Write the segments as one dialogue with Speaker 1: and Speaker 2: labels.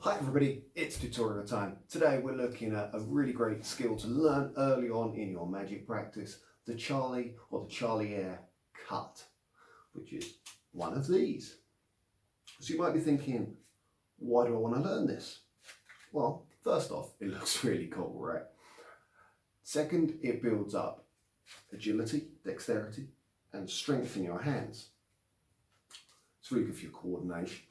Speaker 1: Hi everybody, it's tutorial time. Today we're looking at a really great skill to learn early on in your magic practice, the Charlie or the Charlie Air cut, which is one of these. So you might be thinking, why do I want to learn this? Well, first off, it looks really cool, right? Second, it builds up agility, dexterity, and strength in your hands. It's really good for your coordination.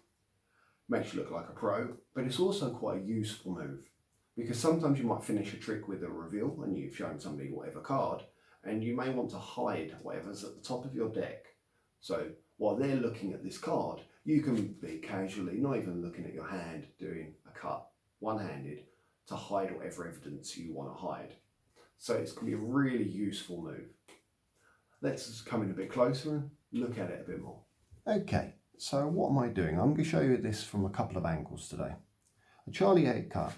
Speaker 1: Makes you look like a pro, but it's also quite a useful move because sometimes you might finish a trick with a reveal and you've shown somebody whatever card and you may want to hide whatever's at the top of your deck. So while they're looking at this card, you can be casually, not even looking at your hand, doing a cut one-handed to hide whatever evidence you want to hide. So it's going to be a really useful move. Let's just come in a bit closer and look at it a bit more. Okay. So what am I doing? I'm going to show you this from a couple of angles today. A Charlie Air cut,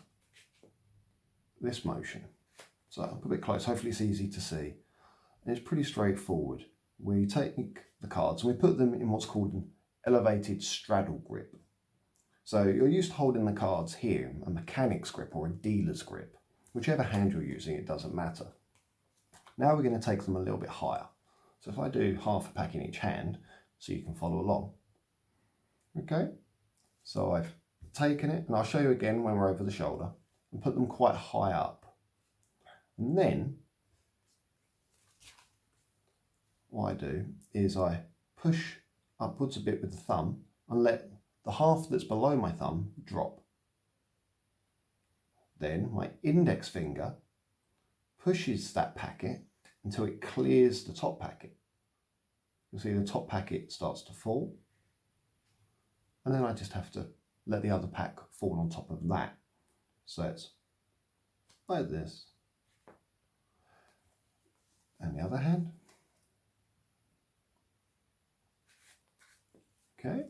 Speaker 1: this motion. So I'll put it close, hopefully it's easy to see. And it's pretty straightforward. We take the cards and we put them in what's called an elevated straddle grip. So you're used to holding the cards here, a mechanic's grip or a dealer's grip. Whichever hand you're using, it doesn't matter. Now we're going to take them a little bit higher. So if I do half a pack in each hand, so you can follow along. Okay, so I've taken it, and I'll show you again when we're over the shoulder, and put them quite high up. And then what I do is I push upwards a bit with the thumb and let the half that's below my thumb drop. Then my index finger pushes that packet until it clears the top packet. You'll see the top packet starts to fall. And then I just have to let the other pack fall on top of that. So it's like this. And the other hand. Okay.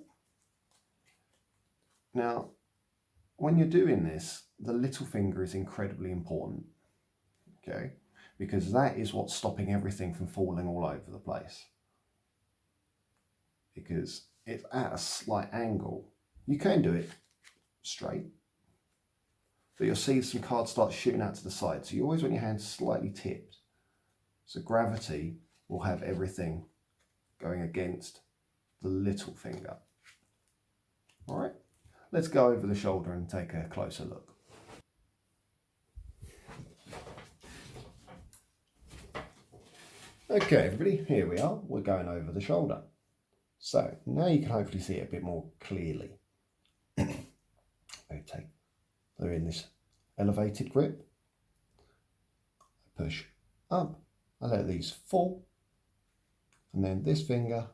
Speaker 1: Now, when you're doing this, the little finger is incredibly important. Okay. Because that is what's stopping everything from falling all over the place. Because it's at a slight angle. You can do it straight, but you'll see some cards start shooting out to the side. So you always want your hand slightly tipped. So gravity will have everything going against the little finger. All right, let's go over the shoulder and take a closer look. Okay, everybody, here we are. We're going over the shoulder. So now you can hopefully see it a bit more clearly. Okay, they're in this elevated grip. I push up, I let these fall, and then this finger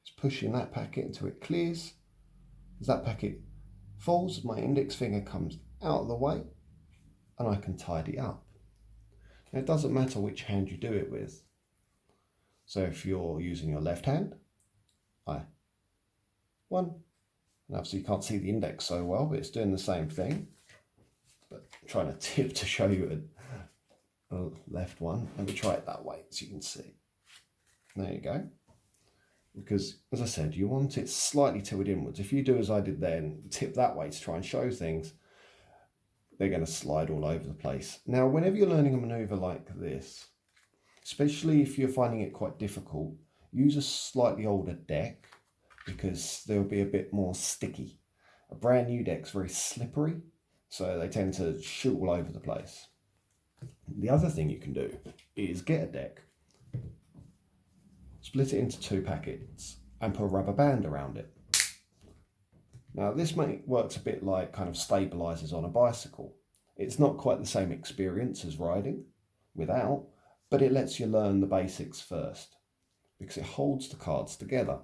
Speaker 1: is pushing that packet until it clears. As that packet falls, my index finger comes out of the way and I can tidy up. Now it doesn't matter which hand you do it with. So if you're using your left hand, one, and obviously you can't see the index so well, but it's doing the same thing. But I'm trying to tip to show you a left one. Let me try it that way so you can see. There you go. Because as I said, you want it slightly tilted inwards. If you do as I did then, tip that way to try and show things, they're going to slide all over the place. Now, whenever you're learning a maneuver like this, especially if you're finding it quite difficult, use a slightly older deck, because they'll be a bit more sticky. A brand new deck's very slippery, so they tend to shoot all over the place. The other thing you can do is get a deck, split it into 2 packets, and put a rubber band around it. Now this works a bit like kind of stabilizers on a bicycle. It's not quite the same experience as riding without, but it lets you learn the basics first, because it holds the cards together.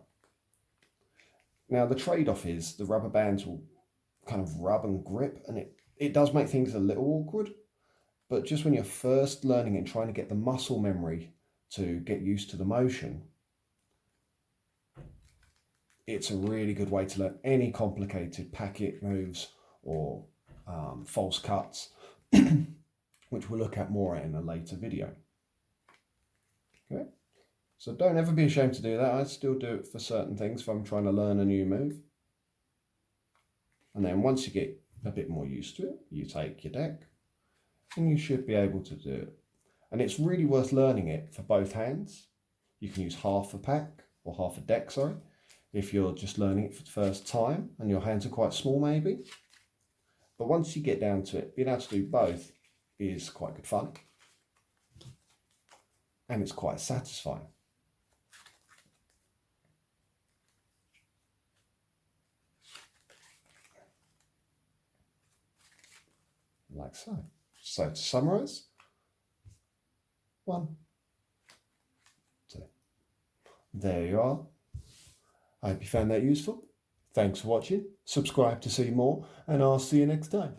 Speaker 1: Now the trade-off is the rubber bands will kind of rub and grip, and it does make things a little awkward, but just when you're first learning and trying to get the muscle memory to get used to the motion, it's a really good way to learn any complicated packet moves or false cuts, which we'll look at more in a later video. Okay. So don't ever be ashamed to do that. I still do it for certain things if I'm trying to learn a new move. And then once you get
Speaker 2: a bit more used to it, you take your deck and you should be able to do it. And it's really worth learning it for both hands. You can use half a pack or half a deck, sorry, if you're just learning it for the first time and your hands are quite small maybe. But once you get down to it, being able to do both is quite good fun. And it's quite satisfying. Like so. So to summarise, 1, 2. There you are. I hope you found that useful. Thanks for watching. Subscribe to see more, and I'll see you next time.